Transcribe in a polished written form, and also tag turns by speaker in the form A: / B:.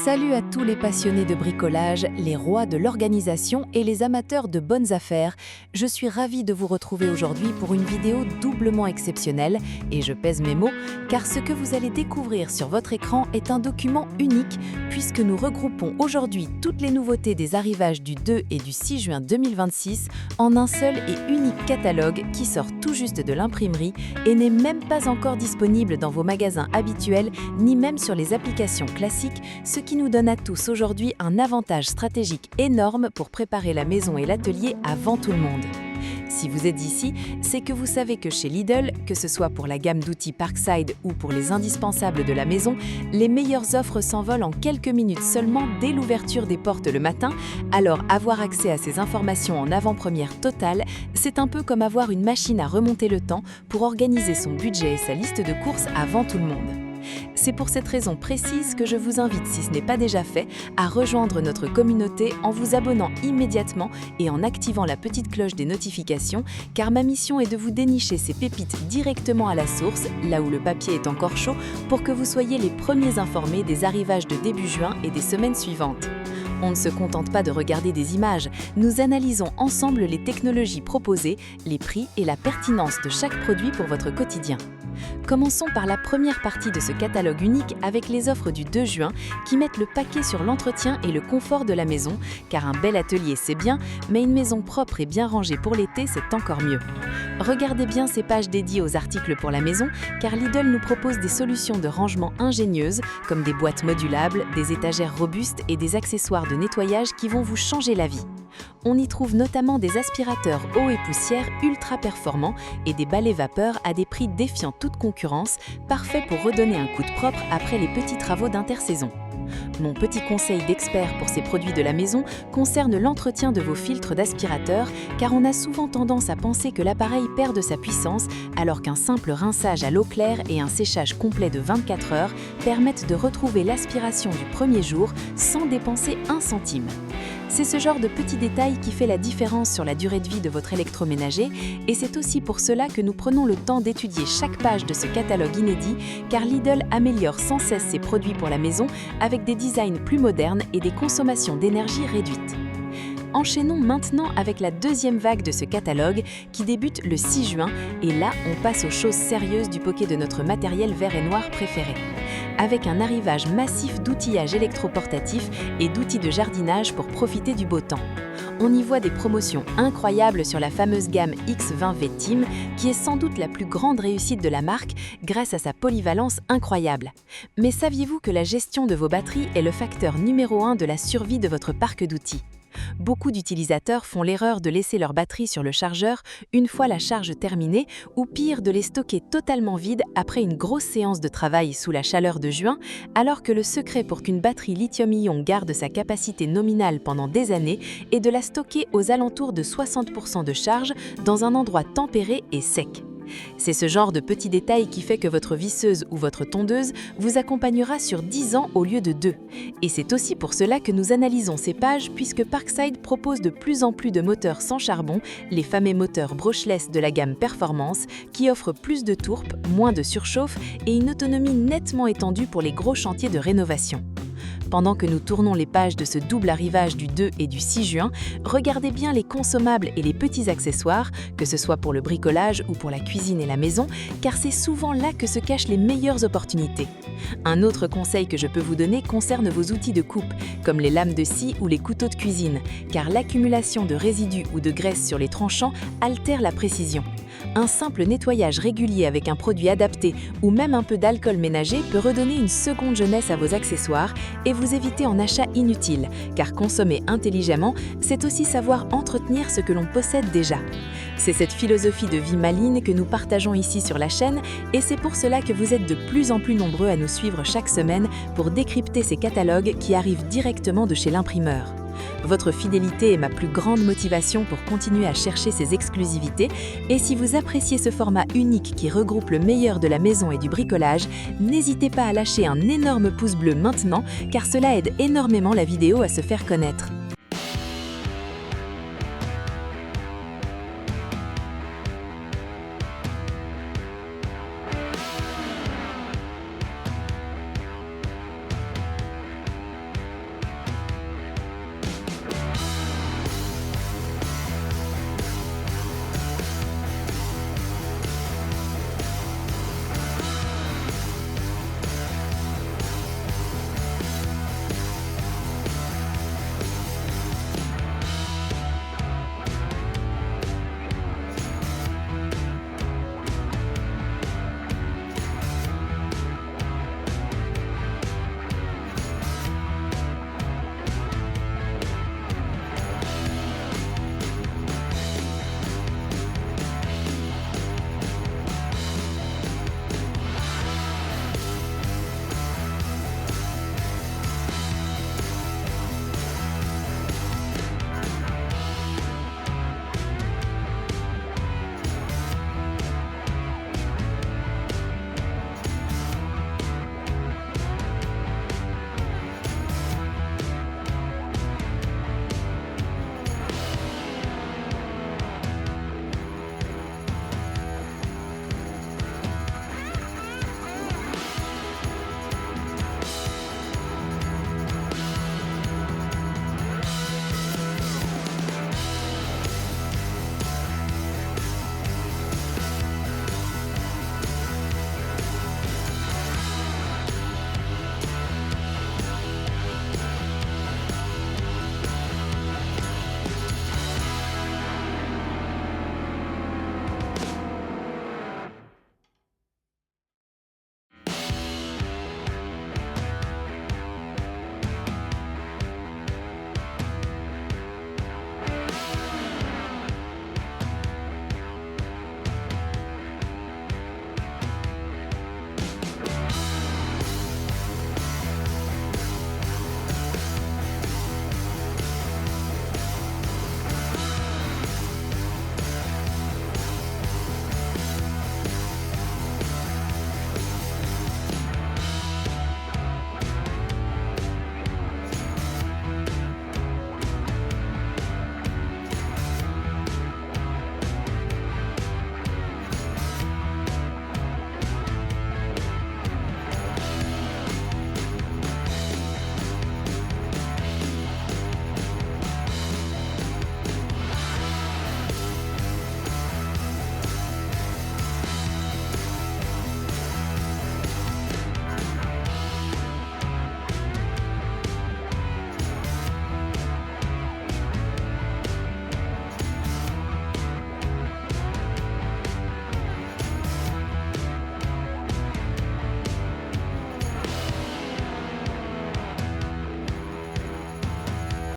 A: Salut à tous les passionnés de bricolage, les rois de l'organisation et les amateurs de bonnes affaires. Je suis ravie de vous retrouver aujourd'hui pour une vidéo doublement exceptionnelle, et je pèse mes mots, car ce que vous allez découvrir sur votre écran est un document unique, puisque nous regroupons aujourd'hui toutes les nouveautés des arrivages du 2 et du 6 juin 2026 en un seul et unique catalogue qui sort tout juste de l'imprimerie et n'est même pas encore disponible dans vos magasins habituels, ni même sur les applications classiques, ce qui nous donne à tous aujourd'hui un avantage stratégique énorme pour préparer la maison et l'atelier avant tout le monde. Si vous êtes ici, c'est que vous savez que chez Lidl, que ce soit pour la gamme d'outils Parkside ou pour les indispensables de la maison, les meilleures offres s'envolent en quelques minutes seulement dès l'ouverture des portes le matin, alors avoir accès à ces informations en avant-première totale, c'est un peu comme avoir une machine à remonter le temps pour organiser son budget et sa liste de courses avant tout le monde. C'est pour cette raison précise que je vous invite, si ce n'est pas déjà fait, à rejoindre notre communauté en vous abonnant immédiatement et en activant la petite cloche des notifications, car ma mission est de vous dénicher ces pépites directement à la source, là où le papier est encore chaud, pour que vous soyez les premiers informés des arrivages de début juin et des semaines suivantes. On ne se contente pas de regarder des images, nous analysons ensemble les technologies proposées, les prix et la pertinence de chaque produit pour votre quotidien. Commençons par la première partie de ce catalogue unique avec les offres du 2 juin qui mettent le paquet sur l'entretien et le confort de la maison, car un bel atelier c'est bien, mais une maison propre et bien rangée pour l'été c'est encore mieux. Regardez bien ces pages dédiées aux articles pour la maison, car Lidl nous propose des solutions de rangement ingénieuses, comme des boîtes modulables, des étagères robustes et des accessoires de nettoyage qui vont vous changer la vie. On y trouve notamment des aspirateurs eau et poussière ultra performants et des balais vapeur à des prix défiant toute concurrence, parfaits pour redonner un coup de propre après les petits travaux d'intersaison. Mon petit conseil d'expert pour ces produits de la maison concerne l'entretien de vos filtres d'aspirateur, car on a souvent tendance à penser que l'appareil perd de sa puissance, alors qu'un simple rinçage à l'eau claire et un séchage complet de 24 heures permettent de retrouver l'aspiration du premier jour sans dépenser un centime. C'est ce genre de petits détails qui fait la différence sur la durée de vie de votre électroménager, et c'est aussi pour cela que nous prenons le temps d'étudier chaque page de ce catalogue inédit, car Lidl améliore sans cesse ses produits pour la maison avec des designs plus modernes et des consommations d'énergie réduites. Enchaînons maintenant avec la deuxième vague de ce catalogue qui débute le 6 juin, et là on passe aux choses sérieuses du poké de notre matériel vert et noir préféré. Avec un arrivage massif d'outillage électroportatif et d'outils de jardinage pour profiter du beau temps. On y voit des promotions incroyables sur la fameuse gamme X20V Team, qui est sans doute la plus grande réussite de la marque grâce à sa polyvalence incroyable. Mais saviez-vous que la gestion de vos batteries est le facteur numéro 1 de la survie de votre parc d'outils ? Beaucoup d'utilisateurs font l'erreur de laisser leur batterie sur le chargeur une fois la charge terminée, ou pire de les stocker totalement vides après une grosse séance de travail sous la chaleur de juin, alors que le secret pour qu'une batterie lithium-ion garde sa capacité nominale pendant des années est de la stocker aux alentours de 60% de charge dans un endroit tempéré et sec. C'est ce genre de petits détails qui fait que votre visseuse ou votre tondeuse vous accompagnera sur 10 ans au lieu de 2. Et c'est aussi pour cela que nous analysons ces pages, puisque Parkside propose de plus en plus de moteurs sans charbon, les fameux moteurs brushless de la gamme Performance, qui offrent plus de tourbe, moins de surchauffe et une autonomie nettement étendue pour les gros chantiers de rénovation. Pendant que nous tournons les pages de ce double arrivage du 2 et du 6 juin, regardez bien les consommables et les petits accessoires, que ce soit pour le bricolage ou pour la cuisine et la maison, car c'est souvent là que se cachent les meilleures opportunités. Un autre conseil que je peux vous donner concerne vos outils de coupe, comme les lames de scie ou les couteaux de cuisine, car l'accumulation de résidus ou de graisse sur les tranchants altère la précision. Un simple nettoyage régulier avec un produit adapté ou même un peu d'alcool ménager peut redonner une seconde jeunesse à vos accessoires et vous éviter en achat inutile, car consommer intelligemment, c'est aussi savoir entretenir ce que l'on possède déjà. C'est cette philosophie de vie maligne que nous partageons ici sur la chaîne, et c'est pour cela que vous êtes de plus en plus nombreux à nous suivre chaque semaine pour décrypter ces catalogues qui arrivent directement de chez l'imprimeur. Votre fidélité est ma plus grande motivation pour continuer à chercher ces exclusivités, et si vous appréciez ce format unique qui regroupe le meilleur de la maison et du bricolage, n'hésitez pas à lâcher un énorme pouce bleu maintenant, car cela aide énormément la vidéo à se faire connaître.